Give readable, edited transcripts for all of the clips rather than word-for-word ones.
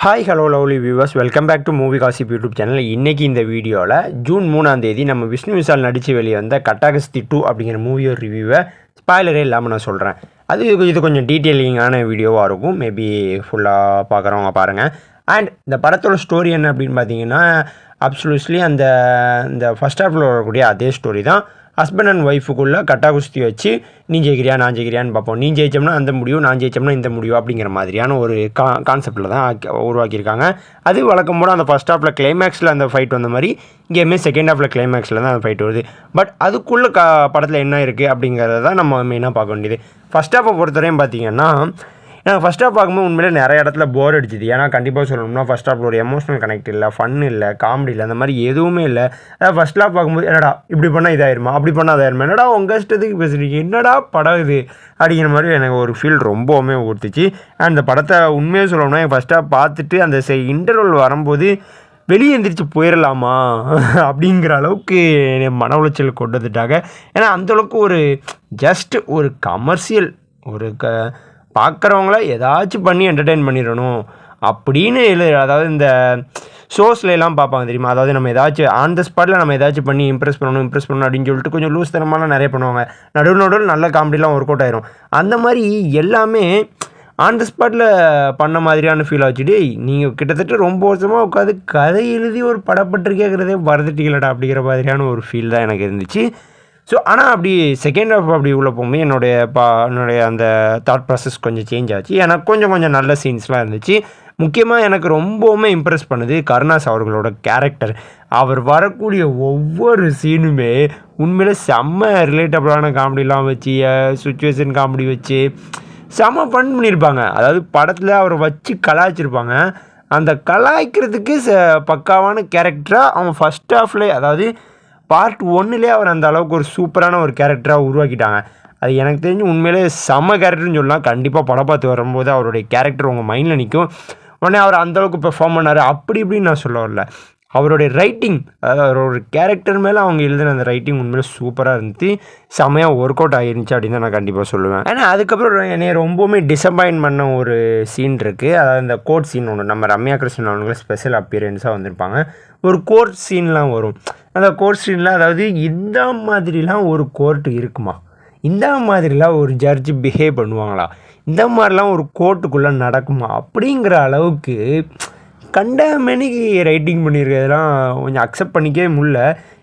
Hi hello lovely viewers, welcome back to movie gossip YouTube channel. இன்றைக்கி இந்த வீடியோவில் June 3 நம்ம விஷ்ணு விஷால் நடித்து வெளியே வந்த கட்டாகஸ்தி 2 அப்படிங்கிற மூவியோட ரிவ்யூவை ஸ்பாய்லரே இல்லாமல் நான் சொல்கிறேன். இது கொஞ்சம் டீட்டெயிலிங்கான வீடியோவாக இருக்கும். மேபி ஃபுல்லாக பார்க்குறவங்க பாருங்கள். அண்ட் இந்த படத்தோட ஸ்டோரி என்ன அப்படின்னு பார்த்தீங்கன்னா, அப்சல்யூட்லி இந்த ஃபஸ்ட் ஹாஃபில் வரக்கூடிய அதே ஸ்டோரி தான். ஹஸ்பண்ட் அண்ட் ஒய்ஃபுக்குள்ளே கட்டாகுஸ்தி வச்சு நீ ஜெயிக்கிறியா நான் ஜெயிக்கிறியான்னு பார்ப்போம். நீ ஜெயிச்சோம்னா அந்த முடியும், நான் ஜெயிச்சோம்னா இந்த முடியும் அப்படிங்கிற மாதிரியான ஒரு கான்செப்டில் தான் உருவாக்கியிருக்காங்க. அது வழக்கம் போல் அந்த ஃபஸ்ட் ஹாஃபில் கிளைமேக்ஸில் அந்த ஃபைட் வந்த மாதிரி இங்கேயுமே செகண்ட் ஹாஃபில் கிளைமேக்ஸில் தான் அந்த ஃபைட் வருது. பட் அதுக்குள்ளே படத்தில் என்ன இருக்குது அப்படிங்கிறத தான் நம்ம மெயினாக பார்க்க வேண்டியது. ஃபஸ்ட் ஹாஃபை பொறுத்தவரையும் பார்த்தீங்கன்னா, எனக்கு ஃபஸ்ட் ஹாஃப் பார்க்கும்போது உண்மையிலே நிறைய இடத்துல போர் அடிச்சுது. ஏன்னா கண்டிப்பாக சொல்லணும்னா ஃபஸ்ட் ஹாஃபில் ஒரு எமோஷனல் கனெக்ட் இல்லை, ஃபன் இல்லை, காமெடி இல்லை, அந்த மாதிரி எதுவுமே இல்லை. அதாவது ஃபஸ்ட் ஹாஃப் பார்க்கும்போது என்னடா இப்படி பண்ணால் இதாயிருமா, அப்படி பண்ணால் அதாயிருமா, என்னடா உங்கள் இஷ்டத்துக்கு பேசுகிறீங்க, என்னடா படம் இது அப்படிங்கிற மாதிரி எனக்கு ஒரு ஃபீல் ரொம்பவுமே ஊர்த்துச்சு. அண்ட் இந்த படத்தை உண்மையாக சொல்லணும்னா ஃபஸ்ட் ஹாஃப் பார்த்துட்டு அந்த இன்டர்வல் வரும்போது வெளியே எந்திரிச்சு போயிடலாமா அப்படிங்கிற அளவுக்கு மன உளைச்சல் கொண்டு வந்துட்டாங்க. ஏன்னா அந்தளவுக்கு ஒரு ஜஸ்ட் ஒரு கமர்ஷியல் ஒரு பார்க்குறவங்கள ஏதாச்சும் பண்ணி என்டர்டெயின் பண்ணிடணும் அப்படின்னு அதாவது இந்த ஷோஸ்லாம் பார்ப்பாங்க தெரியுமா. அதாவது நம்ம ஏதாச்சும் ஆன் த ஸ்பாட்டில் நம்ம ஏதாச்சும் பண்ணி இம்ப்ரெஸ் பண்ணணும் அப்படின்னு சொல்லிட்டு கொஞ்சம் லூஸ் தனமாலாம் நிறைய பண்ணுவாங்க. நடுவில் நல்ல காமெடிலாம் ஒர்க் அவுட் ஆயிரும். அந்த மாதிரி எல்லாமே ஆன் த ஸ்பாட்டில் பண்ண மாதிரியான ஃபீல் ஆச்சுட்டு, நீங்கள் கிட்டத்தட்ட ரொம்ப வருஷமாக உட்காந்து கதை எழுதி ஒரு படப்பட்டிருக்கேங்கிறதே மறந்துட்டீங்களடா அப்படிங்கிற மாதிரியான ஒரு ஃபீல் தான் எனக்கு இருந்துச்சு. ஸோ ஆனால் அப்படி செகண்ட் ஹாஃப் அப்படி உள்ள போகும்போது என்னுடைய அந்த தாட் ப்ராசஸ் கொஞ்சம் சேஞ்ச் ஆச்சு. எனக்கு கொஞ்சம் நல்ல சீன்ஸ்லாம் இருந்துச்சு. முக்கியமாக எனக்கு ரொம்பவுமே இம்ப்ரெஸ் பண்ணுது கருணாஸ் அவர்களோட கேரக்டர். அவர் வரக்கூடிய ஒவ்வொரு சீனுமே உண்மையிலே செம்ம ரிலேட்டபிளான காமெடிலாம் வச்சு, சுச்சுவேஷன் காமெடி வச்சு செம்ம ஃபன் பண்ணியிருப்பாங்க. அதாவது படத்தில் அவரை வச்சு கலாய்ச்சிருப்பாங்க. அந்த கலாய்க்கிறதுக்கு பக்காவான கேரக்டராக அவங்க ஃபஸ்ட் ஹாஃப்லேயே, அதாவது பார்ட் 1 அவர் அந்த அளவுக்கு ஒரு சூப்பரான ஒரு கேரக்டராக உருவாக்கிட்டாங்க. அது எனக்கு தெரிஞ்சு உண்மையிலே செம்ம கேரக்டர்னு சொல்லலாம். கண்டிப்பாக படம் பார்த்து வரும்போது அவருடைய கேரக்டர் உங்கள் மைண்டில் நிற்கும். உடனே அவர் அந்தளவுக்கு பெர்ஃபார்ம் பண்ணார் அப்படி இப்படின்னு நான் சொல்ல வரல. அவருடைய ரைட்டிங், அதாவது அவரோட கேரக்டர் மேலே அவங்க எழுதின அந்த ரைட்டிங் உண்மையிலே சூப்பராக இருந்துச்சு, செம்மையாக ஒர்க் அவுட் ஆகிருந்துச்சு அப்படின்னு தான் நான் கண்டிப்பாக சொல்லுவேன். ஏன்னா அதுக்கப்புறம் என்னை ரொம்பவுமே டிசப்பாயின்ட் பண்ண ஒரு சீன் இருக்குது. அதாவது இந்த கோர்ட் சீன் ஒன்று, நம்ம ரம்யா கிருஷ்ணன் அவங்கள ஸ்பெஷல் அப்பியரன்ஸாக வந்திருப்பாங்க. ஒரு கோர்ட் சீன்லாம் வரும். அந்த கோர்ட் சீனில் அதாவது இந்த மாதிரிலாம் ஒரு கோர்ட்டு இருக்குமா, இந்த மாதிரிலாம் ஒரு ஜட்ஜு பிஹேவ் பண்ணுவாங்களா, இந்த மாதிரிலாம் ஒரு கோர்ட்டுக்குள்ளே நடக்குமா அப்படிங்கிற அளவுக்கு கண்டமேனிக்கு ரைட்டிங் பண்ணியிருக்கிறதுலாம் கொஞ்சம் அக்செப்ட் பண்ணிக்கவே முடியல.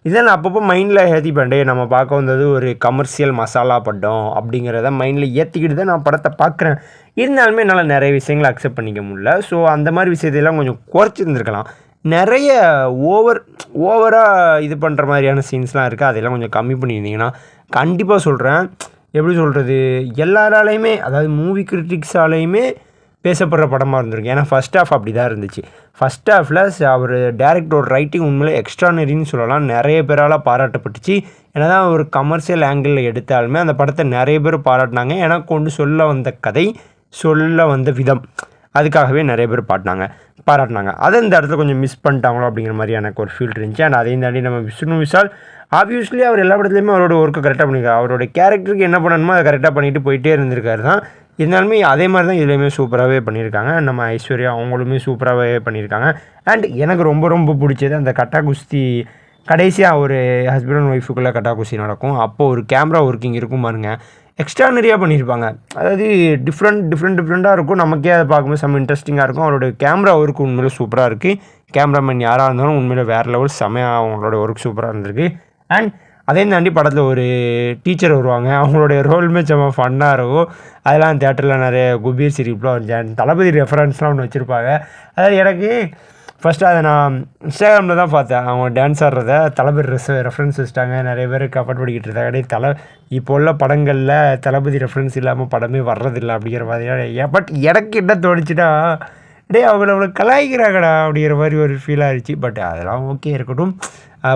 இதை நான் அப்பப்போ மைண்டில் ஏற்றிப்பேன். நம்ம பார்க்க வந்தது ஒரு கமர்ஷியல் மசாலா படம் அப்படிங்கிறத மைண்டில் ஏற்றிக்கிட்டு தான் நான் படத்தை பார்க்குறேன். இருந்தாலுமே என்னால் நிறைய விஷயங்களை அக்செப்ட் பண்ணிக்க முடியல. ஸோ அந்த மாதிரி விஷயத்தையெல்லாம் கொஞ்சம் குறைச்சிருந்துருக்கலாம். நிறைய ஓவராக இது பண்ணுற மாதிரியான சீன்ஸ்லாம் இருக்குது. அதெல்லாம் கொஞ்சம் கம்மி பண்ணியிருந்தீங்கன்னா கண்டிப்பாக சொல்கிறேன். எப்படி சொல்கிறது, எல்லாராலையுமே, அதாவது மூவி கிரிட்டிக்ஸாலையுமே பேசப்படுற படமாக இருந்திருக்கு. ஏன்னா ஃபஸ்ட் ஹாஃப் அப்படி தான் இருந்துச்சு. ஃபஸ்ட் ஹாஃபில் அவர் டேரக்டரோட ரைட்டிங் உண்மையிலே எக்ஸ்ட்ரானரின்னு சொல்லலாம். நிறைய பேரால் பாராட்டப்பட்டுச்சு. ஏன்னா தான் ஒரு கமர்ஷியல் ஆங்கிளில் எடுத்தாலுமே அந்த படத்தை நிறைய பேர் பாராட்டினாங்க. ஏன்னா கொண்டு சொல்ல வந்த கதை, சொல்ல வந்த விதம், அதுக்காகவே நிறைய பேர் பாராட்டினாங்க. அதை இந்த இடத்துல கொஞ்சம் மிஸ் பண்ணிட்டாங்களோ அப்படிங்கிற மாதிரி எனக்கு ஒரு ஃபீல் இருந்துச்சு. அண்ட் அதையும் தாண்டி நம்ம விஷ்ணு விஷால் ஆப்வியஸ்லி அவர் எல்லா படத்துலையுமே அவரோட ஒர்க்கை கரெக்டாக பண்ணியிருக்காரு. அவரோட கேரக்டருக்கு என்ன பண்ணணுமோ அதை கரெக்டாக பண்ணிட்டு போயிட்டே இருந்திருக்காரு தான். இருந்தாலுமே அதே மாதிரி தான் இதுலேயுமே சூப்பராகவே பண்ணியிருக்காங்க. நம்ம ஐஸ்வர்யா அவங்களுமே சூப்பராகவே பண்ணியிருக்காங்க. அண்ட் எனக்கு ரொம்ப பிடிச்சது அந்த கட்டாகுஸ்தி கடைசியாக ஒரு ஹஸ்பண்ட் அண்ட் ஒய்ஃபுக்குள்ளே கட்டாகுஸ்தி நடக்கும். அப்போது ஒரு கேமரா ஒர்க்கிங் இருக்கும் பாருங்க, எக்ஸ்ட்ரானரியாக பண்ணியிருப்பாங்க. அதாவது டிஃப்ரெண்ட்டாக இருக்கும். நமக்கே அதை பார்க்கும்போது செம்ம இன்ட்ரெஸ்டிங்காக இருக்கும். அவரோட கேமரா ஒர்க் உண்மையிலே சூப்பராக இருக்குது. கேமராமேன் யாராக இருந்தாலும் உண்மையிலே வேறு லெவல் செம்மையாக அவங்களோட ஒர்க் சூப்பராக இருந்திருக்கு. அண்ட் அதையும் தாண்டி படத்தில் ஒரு டீச்சர் வருவாங்க. அவங்களுடைய ரோலுமே செம்ம ஃபன்னாக இருக்கும். அதெல்லாம் தேட்டரில் நிறைய குபீர் சிரிப்புலாம் தளபதி ரெஃபரன்ஸ்லாம் ஒன்று வச்சுருப்பாங்க. அதாவது எனக்கு ஃபஸ்ட்டு அதை நான் இன்ஸ்டாகிராமில் தான் பார்த்தேன். அவங்க டான்ஸ் ஆடுறத தளபதி ரெஃபரன்ஸ் வச்சுட்டாங்க. நிறைய பேர் கமெண்ட் பண்ணிக்கிட்டு இருந்தாங்க, இப்போ உள்ள படங்களில் தளபதி ரெஃபரன்ஸ் இல்லாமல் படமே வர்றதில்லை அப்படிங்கிற மாதிரியான. பட் எனக்கு என்ன தோணுச்சுன்னா, அவ்வளோ கலாய்க்கிறாங்கடா அப்படிங்கிற மாதிரி ஒரு ஃபீலாக இருந்துச்சு. பட் அதெல்லாம் ஓகே இருக்கட்டும்.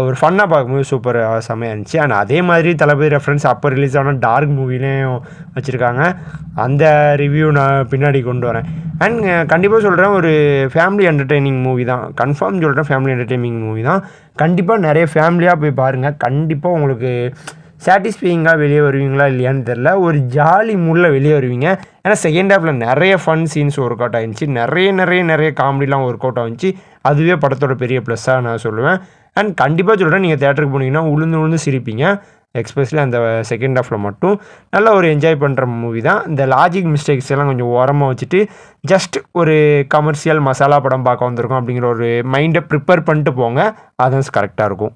ஒரு ஃபன்னாக பார்க்கும்போது சூப்பர் செம்மையாக இருந்துச்சு. ஆனால் அதே மாதிரி தளபதி ரெஃபரன்ஸ் அப்போ ரிலீஸ் ஆன டார்க் மூவிலையும் வச்சுருக்காங்க. அந்த ரிவ்யூ நான் பின்னாடி கொண்டு வரேன். அண்ட் கண்டிப்பாக சொல்கிறேன், ஒரு ஃபேமிலி என்டர்டெய்னிங் மூவி தான். ஃபேமிலி என்டர்டெய்னிங் மூவி தான். கண்டிப்பாக நிறைய ஃபேமிலியாக போய் பாருங்கள். கண்டிப்பாக உங்களுக்கு சாட்டிஸ்ஃபையிங்காக வெளியே வருவீங்களா இல்லையான்னு தெரில. ஒரு ஜாலி மூடில் வெளியே வருவீங்க. ஏன்னா செகண்ட் ஹாஃபில் நிறைய ஃபன் சீன்ஸ் ஒர்க் அவுட் ஆகிருந்துச்சி, நிறைய காமெடிலாம் ஒர்க் அவுட் ஆகிருந்துச்சி. அதுவே படத்தோட பெரிய ப்ளஸ்ஸாக நான் சொல்லுவேன். அண்ட் கண்டிப்பாக சொல்கிறேன், நீங்கள் தேட்டருக்கு போனீங்கன்னா உளுந்து சிரிப்பீங்க. எக்ஸ்பெஷலி அந்த செகண்ட் ஹாஃபில் மட்டும் நல்ல ஒரு என்ஜாய் பண்ணுற மூவி தான். இந்த லாஜிக் மிஸ்டேக்ஸ் எல்லாம் கொஞ்சம் ஓரமாக வச்சுட்டு ஜஸ்ட் ஒரு கமர்ஷியல் மசாலா படம் பார்க்க வந்திருக்கோம் அப்படிங்கிற ஒரு மைண்டை ப்ரிப்பேர் பண்ணிட்டு போங்க. அதுதான் கரெக்டாக இருக்கும்.